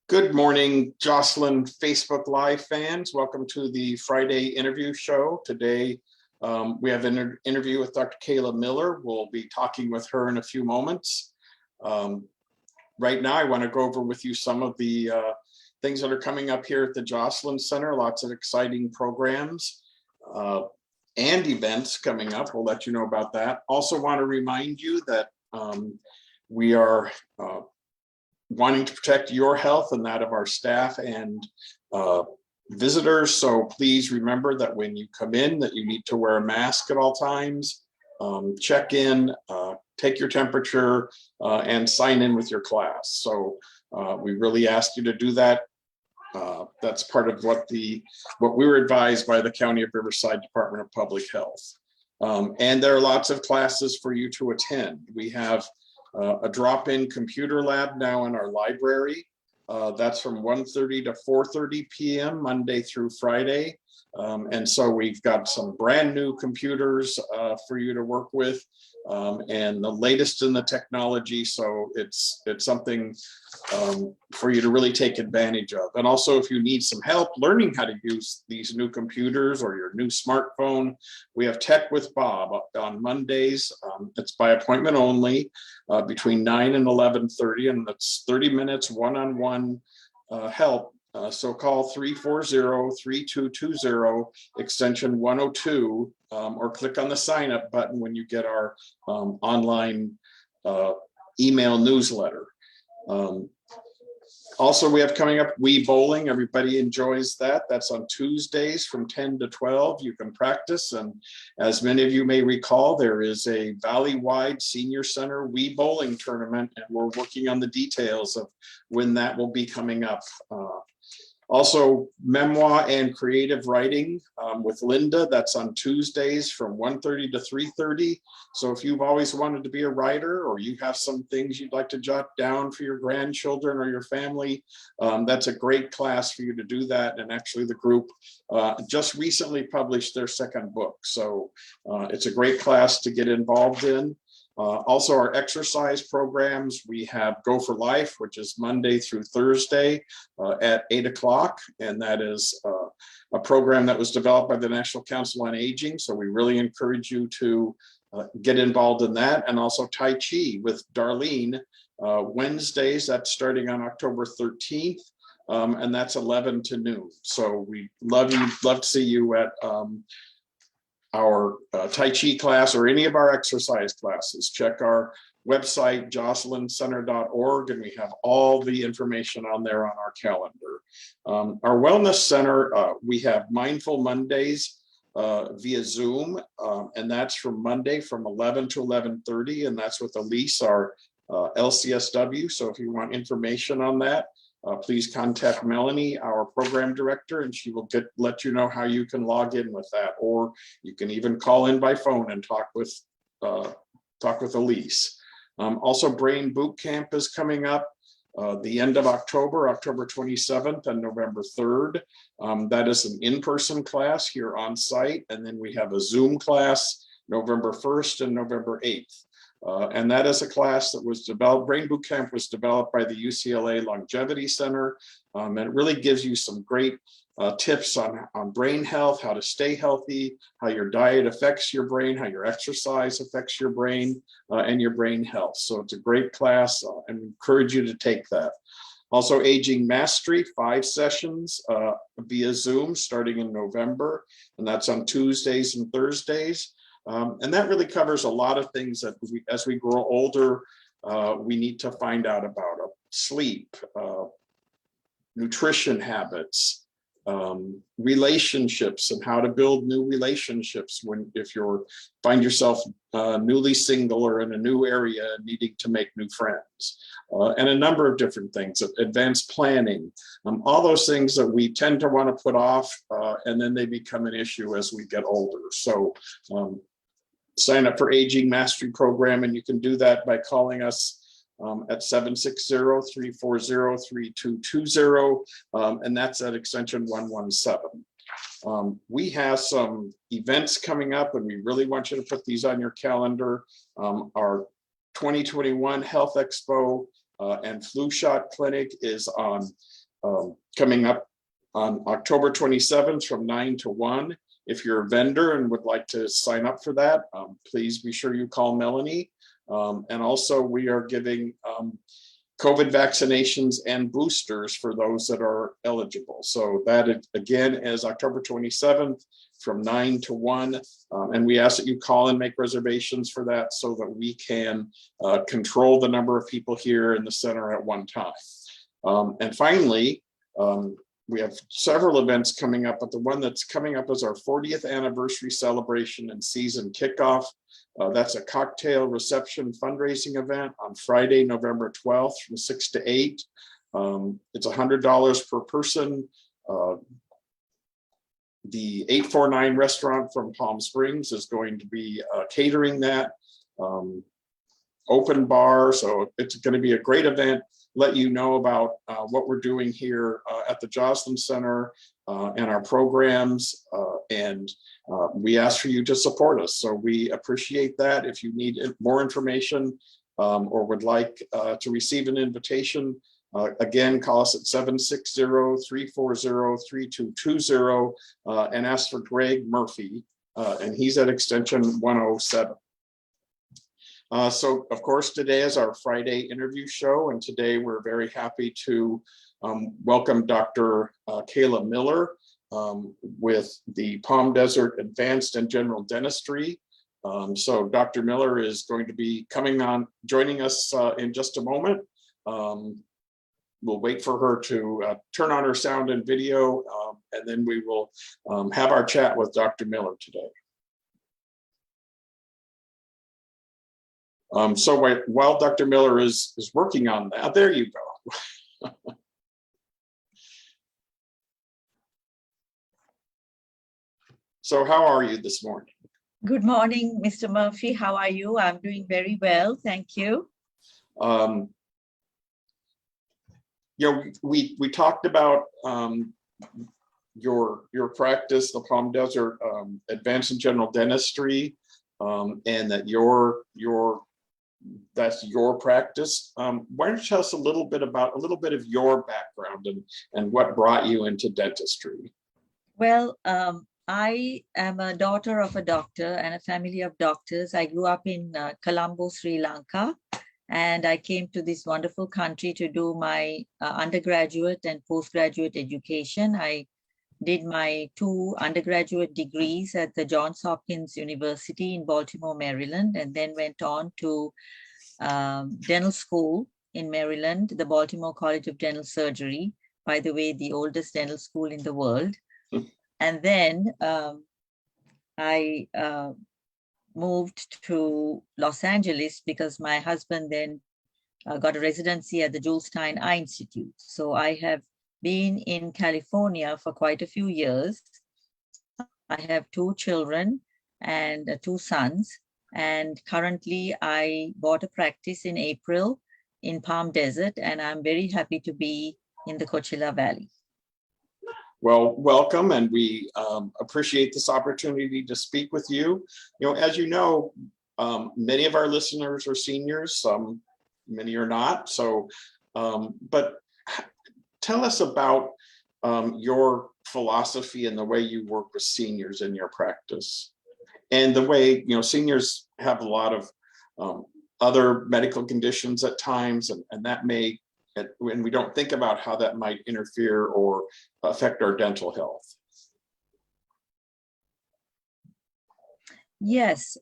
Good morning, Jocelyn Facebook Live fans. Welcome to the Friday interview show. Today, we have an interview with Dr. Kayla Miller. We'll be talking with her in a few moments. Right now, I want to go over with you some of the things that are coming up here at the Jocelyn Center. Lots of exciting programs and events coming up. We'll let you know about that. Also want to remind you that we are wanting to protect your health and that of our staff and visitors. So please remember that when you come in that you need to wear a mask at all times, check in, take your temperature, and sign in with your class. So we really ask you to do that. That's part of what we were advised by the County of Riverside Department of Public Health. And there are lots of classes for you to attend. We have a drop-in computer lab now in our library. That's from 1:30 to 4:30 p.m. Monday through Friday. And so we've got some brand new computers for you to work with, and the latest in the technology. So it's something for you to really take advantage of. And also, if you need some help learning how to use these new computers or your new smartphone, we have Tech with Bob on Mondays. It's by appointment only between 9 and 11:30, and that's 30 minutes one-on-one help. So call 340-3220 extension 102 or click on the sign up button when you get our online email newsletter. Also, we have coming up Wii Bowling. Everybody enjoys that. That's on Tuesdays from 10 to 12. You can practice. And as many of you may recall, there is a Valley-wide Senior Center Wii Bowling tournament, and we're working on the details of when that will be coming up. Also, memoir and creative writing with Linda. That's on Tuesdays from 1:30 to 3:30. So if you've always wanted to be a writer, or you have some things you'd like to jot down for your grandchildren or your family, that's a great class for you to do that. And actually the group just recently published their second book. So it's a great class to get involved in. Also, our exercise programs, we have Go for Life, which is Monday through Thursday at 8 o'clock. And that is a program that was developed by the National Council on Aging. So we really encourage you to get involved in that. And also Tai Chi with Darlene, Wednesdays, that's starting on October 13th. And that's 11 to noon. So we love to see you at our Tai Chi class or any of our exercise classes. Check our website, jocelyncenter.org, and we have all the information on there on our calendar. Our wellness center, we have Mindful Mondays via Zoom, and that's from Monday from 11 to 11:30, and that's with Elise, our LCSW. So if you want information on that, please contact Melanie, our program director, and she will let you know how you can log in with that. Or you can even call in by phone and talk with Elise. Also, Brain Boot Camp is coming up the end of October 27th and November 3rd. That is an in-person class here on site. And then we have a Zoom class November 1st and November 8th. And that is a class that was developed, Brain Boot Camp was developed by the UCLA Longevity Center. And it really gives you some great tips on brain health, how to stay healthy, how your diet affects your brain, how your exercise affects your brain and your brain health. So it's a great class and encourage you to take that. Also, Aging Mastery, 5 sessions via Zoom starting in November, and that's on Tuesdays and Thursdays. And that really covers a lot of things that as we grow older, we need to find out about: sleep, nutrition habits, relationships, and how to build new relationships if you find yourself newly single or in a new area needing to make new friends, and a number of different things, advanced planning, all those things that we tend to want to put off, and then they become an issue as we get older. So sign up for Aging Mastery Program, and you can do that by calling us at 760-340-3220, and that's at extension 117. We have some events coming up, and we really want you to put these on your calendar. Our 2021 Health Expo and Flu Shot Clinic is on coming up on October 27th from 9 to 1. If you're a vendor and would like to sign up for that, please be sure you call Melanie. And also we are giving COVID vaccinations and boosters for those that are eligible. So that again is October 27th from 9 to 1. And we ask that you call and make reservations for that so that we can control the number of people here in the center at one time. And finally, we have several events coming up, but the one that's coming up is our 40th anniversary celebration and season kickoff. That's a cocktail reception fundraising event on Friday, November 12th from 6 to 8. It's $100 per person. The 849 restaurant from Palm Springs is going to be catering that. Open bar, so it's going to be a great event. Let you know about what we're doing here at the Joslin Center and our programs, and we ask for you to support us. So we appreciate that. If you need more information or would like to receive an invitation, again, call us at 760-340-3220 and ask for Greg Murphy, and he's at extension 107. So, of course, today is our Friday interview show, and today we're very happy to welcome Dr. Kayla Miller with the Palm Desert Advanced and General Dentistry. So Dr. Miller is going to be joining us in just a moment. We'll wait for her to turn on her sound and video, and then we will have our chat with Dr. Miller today. So while Dr. Miller is working on that, there you go. So how are you this morning? Good morning, Mr. Murphy. How are you? I'm doing very well, thank you. We talked about your practice, the Palm Desert Advanced and General Dentistry, and that that's your practice. Why don't you tell us a little bit of your background and what brought you into dentistry? Well, I am a daughter of a doctor and a family of doctors. I grew up in Colombo, Sri Lanka, and I came to this wonderful country to do my undergraduate and postgraduate education. I did my 2 undergraduate degrees at the Johns Hopkins University in Baltimore, Maryland, and then went on to dental school in Maryland, the Baltimore College of Dental Surgery, by the way, the oldest dental school in the world. And then I moved to Los Angeles because my husband then got a residency at the Jules Stein Eye Institute. So I have been in California for quite a few years. I have 2 children and 2 sons. And currently I bought a practice in April in Palm Desert, and I'm very happy to be in the Coachella Valley. Well, welcome, and we appreciate this opportunity to speak with you. As you know, many of our listeners are seniors, many are not. So, but tell us about your philosophy and the way you work with seniors in your practice, and the way seniors have a lot of other medical conditions at times, and that may, when we don't think about how that might interfere or affect our dental health. Yes,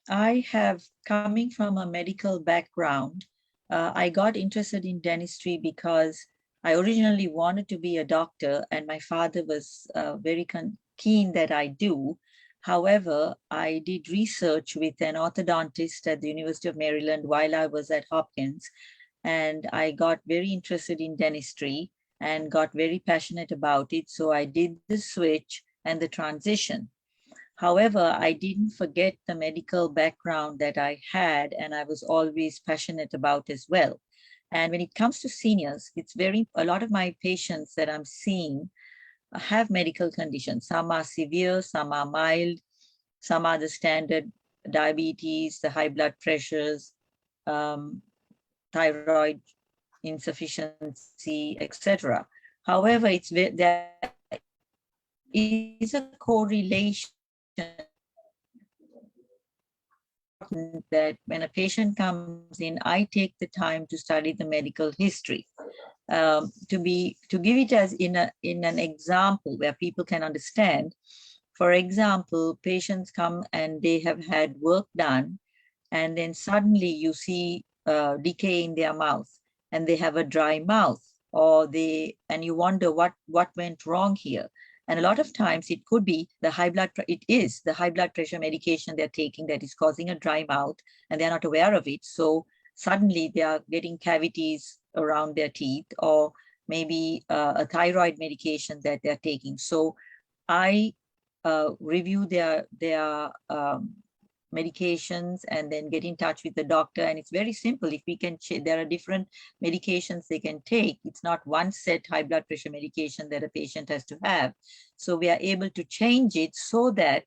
I have, coming from a medical background, I got interested in dentistry because I originally wanted to be a doctor, and my father was very keen that I do. However, I did research with an orthodontist at the University of Maryland while I was at Hopkins, and I got very interested in dentistry and got very passionate about it. So I did the switch and the transition. However, I didn't forget the medical background that I had, and I was always passionate about as well. And when it comes to seniors, a lot of my patients that I'm seeing have medical conditions. Some are severe, some are mild, some are the standard diabetes, the high blood pressures, thyroid insufficiency, etc. However, there is a correlation that when a patient comes in, I take the time to study the medical history. To give it as in an example where people can understand. For example, patients come and they have had work done, and then suddenly you see decay in their mouth, and they have a dry mouth, and you wonder what went wrong here. And a lot of times it could be the high blood pressure medication they're taking that is causing a dry mouth, and they're not aware of it. So suddenly they are getting cavities around their teeth, or maybe a thyroid medication that they're taking. So I review their medications and then get in touch with the doctor. And it's very simple. If we can, there are different medications they can take. It's not one set high blood pressure medication that a patient has to have. So we are able to change it so that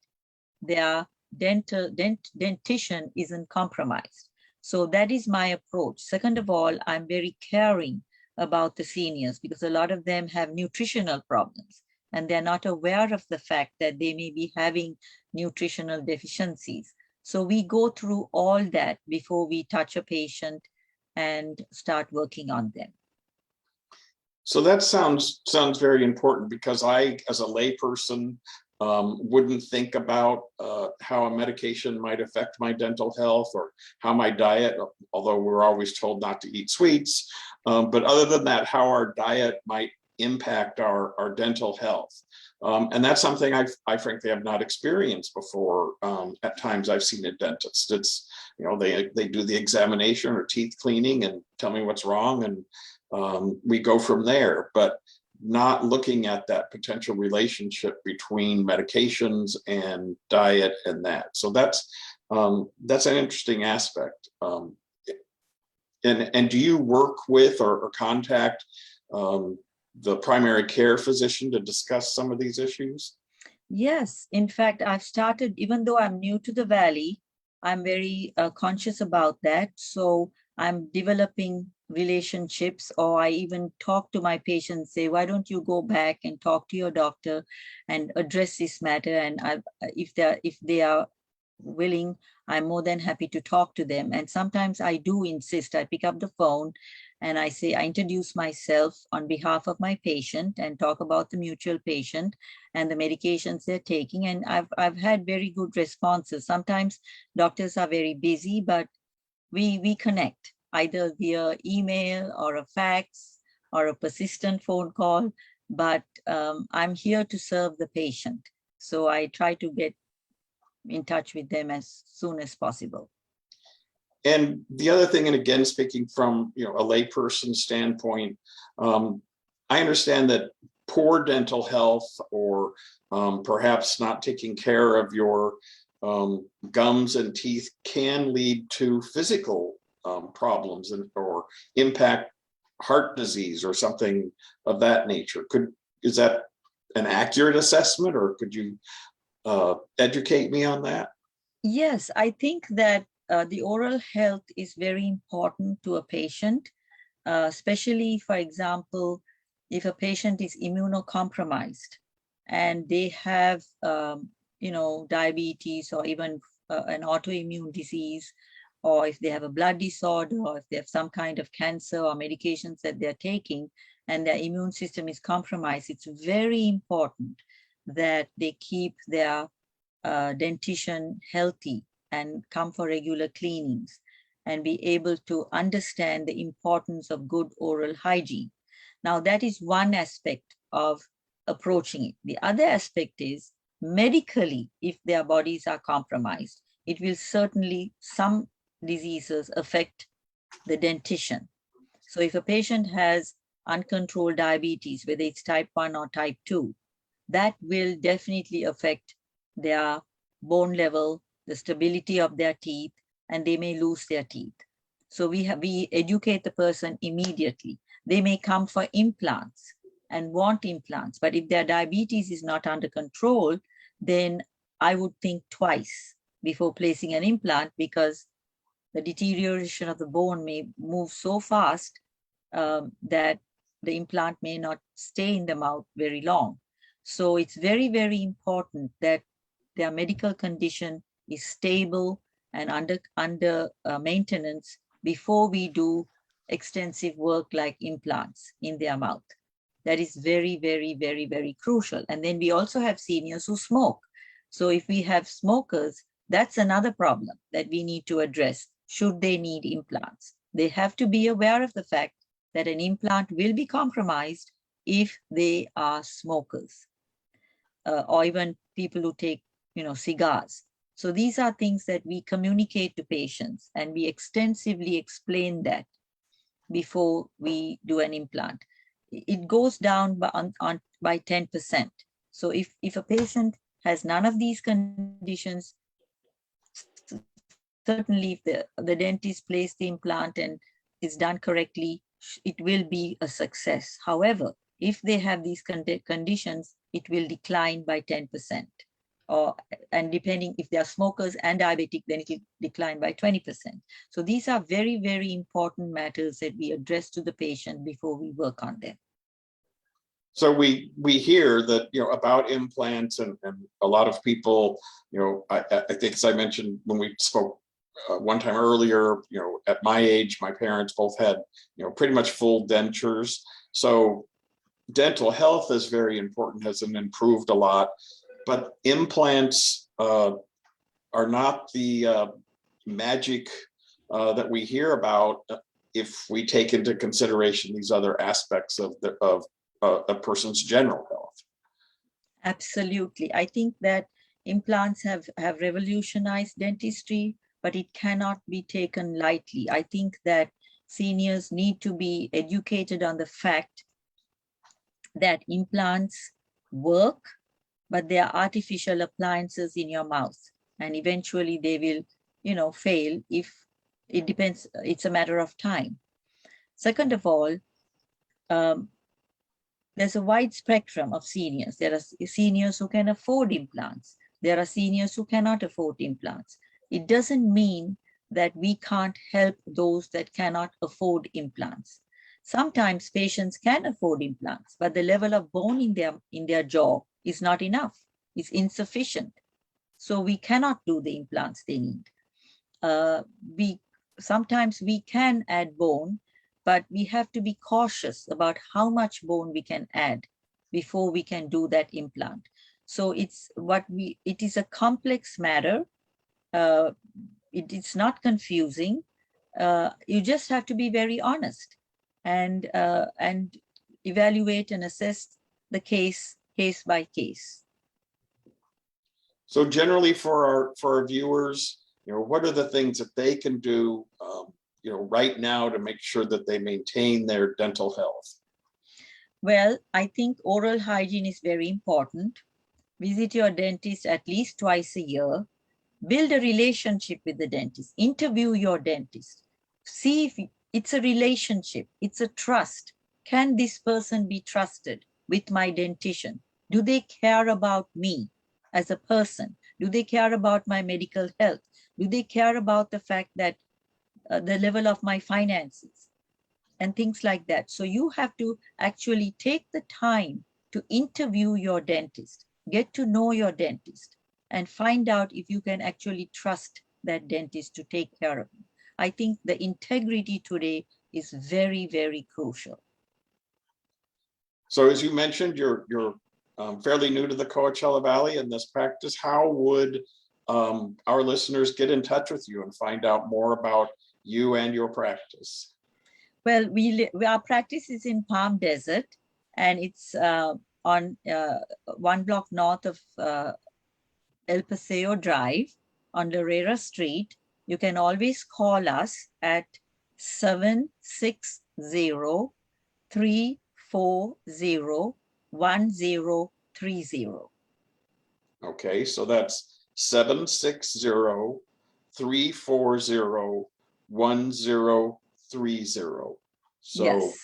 their dentition isn't compromised. So that is my approach. Second of all, I'm very caring about the seniors because a lot of them have nutritional problems and they're not aware of the fact that they may be having nutritional deficiencies. So we go through all that before we touch a patient and start working on them. So that sounds very important, because I, as a layperson, wouldn't think about how a medication might affect my dental health or how my diet, although we're always told not to eat sweets. But other than that, how our diet might impact our dental health. And that's something I frankly have not experienced before. At times I've seen a dentist. It's, they do the examination or teeth cleaning and tell me what's wrong, and we go from there, but not looking at that potential relationship between medications and diet and that. So that's an interesting aspect. And do you work with or contact the primary care physician to discuss some of these issues? Yes, in fact, I've started, even though I'm new to the Valley, I'm very conscious about that. So I'm developing relationships, or I even talk to my patients, say, why don't you go back and talk to your doctor and address this matter? And if they are willing, I'm more than happy to talk to them. And sometimes I do insist, I pick up the phone and I say, I introduce myself on behalf of my patient and talk about the mutual patient and the medications they're taking. And I've had very good responses. Sometimes doctors are very busy, but we connect either via email or a fax or a persistent phone call, but I'm here to serve the patient. So I try to get in touch with them as soon as possible. And the other thing, and again, speaking from a layperson standpoint, I understand that poor dental health, or perhaps not taking care of your gums and teeth, can lead to physical problems or impact heart disease or something of that nature. Is that an accurate assessment, or could you educate me on that? Yes, I think that the oral health is very important to a patient, especially, for example, if a patient is immunocompromised and they have, diabetes or even an autoimmune disease, or if they have a blood disorder, or if they have some kind of cancer or medications that they're taking and their immune system is compromised, it's very important that they keep their dentition healthy and come for regular cleanings and be able to understand the importance of good oral hygiene. Now, that is one aspect of approaching it. The other aspect is medically, if their bodies are compromised, it will certainly, some diseases affect the dentition. So if a patient has uncontrolled diabetes, whether it's type 1 or type 2, that will definitely affect their bone level, the stability of their teeth, and they may lose their teeth. So we educate the person immediately. They may come for implants and want implants, but if their diabetes is not under control, then I would think twice before placing an implant, because the deterioration of the bone may move so fast that the implant may not stay in the mouth very long. So it's very, very important that their medical condition is stable and under maintenance before we do extensive work like implants in their mouth. That is very, very, very, very crucial. And then we also have seniors who smoke. So if we have smokers, that's another problem that we need to address. Should they need implants? They have to be aware of the fact that an implant will be compromised if they are smokers, or even people who take, cigars. So these are things that we communicate to patients, and we extensively explain that before we do an implant. It goes down by 10%. So if a patient has none of these conditions, certainly if the dentist placed the implant and is done correctly, it will be a success. However, if they have these conditions, it will decline by 10%. And depending if they are smokers and diabetic, then it will decline by 20%. So these are very, very important matters that we address to the patient before we work on them. So we hear that, about implants, and a lot of people, I think, as I mentioned when we spoke one time earlier, at my age, my parents both had, pretty much full dentures. So dental health is very important, has improved a lot, but implants are not the magic that we hear about if we take into consideration these other aspects of a person's general health. Absolutely. I think that implants have revolutionized dentistry, but it cannot be taken lightly. I think that seniors need to be educated on the fact that implants work, but they are artificial appliances in your mouth, and eventually they will, fail. If it depends, it's a matter of time. Second of all, there's a wide spectrum of seniors. There are seniors who can afford implants. There are seniors who cannot afford implants. It doesn't mean that we can't help those that cannot afford implants. Sometimes patients can afford implants, but the level of bone in their jaw is not enough. It's insufficient. So we cannot do the implants they need. Sometimes we can add bone, but we have to be cautious about how much bone we can add before we can do that implant. So it is a complex matter. It is not confusing. You just have to be very honest and evaluate and assess the case by case. So generally, for our viewers, what are the things that they can do, right now to make sure that they maintain their dental health? Well, I think oral hygiene is very important. Visit your dentist at least twice a year. Build a relationship with the dentist. Interview your dentist. See if it's a relationship. It's a trust. Can this person be trusted with my dentition? Do they care about me as a person? Do they care about my medical health? Do they care about the fact that the level of my finances and things like that? So you have to actually take the time to interview your dentist, get to know your dentist, and find out if you can actually trust that dentist to take care of you. I think the integrity today is very, very crucial. So as you mentioned, you're fairly new to the Coachella Valley in this practice. How would our listeners get in touch with you and find out more about you and your practice? Well, our practice is in Palm Desert, and it's on 1 block north of El Paseo Drive on Lorera Street. You can always call us at 760-340-1030. Okay, so that's 760-340-1030. So yes.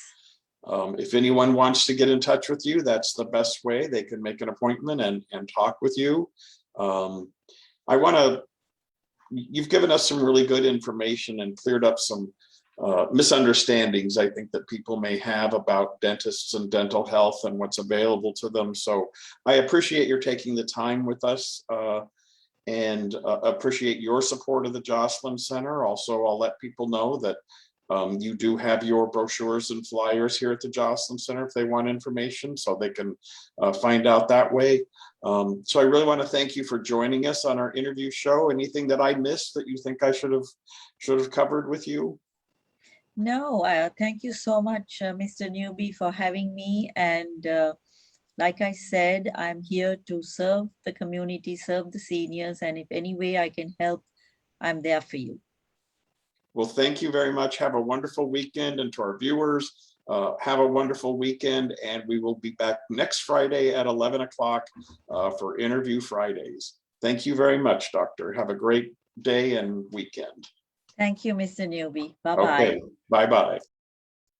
If anyone wants to get in touch with you, that's the best way. They can make an appointment and talk with you. You've given us some really good information and cleared up some misunderstandings I think that people may have about dentists and dental health and what's available to them. So I appreciate your taking the time with us, and appreciate your support of the Jocelyn Center. Also, I'll let people know that you do have your brochures and flyers here at the Jocelyn Center if they want information, so they can find out that way. So I really want to thank you for joining us on our interview show. Anything that I missed that you think I should have covered with you? No, thank you so much, Mr. Newby, for having me. And like I said, I'm here to serve the community, serve the seniors, and if any way I can help, I'm there for you. Well, thank you very much. Have a wonderful weekend, and to our viewers, have a wonderful weekend, and we will be back next Friday at 11 o'clock for Interview Fridays. Thank you very much, Doctor. Have a great day and weekend. Thank you, Mr. Newby. Bye-bye. Okay, bye-bye.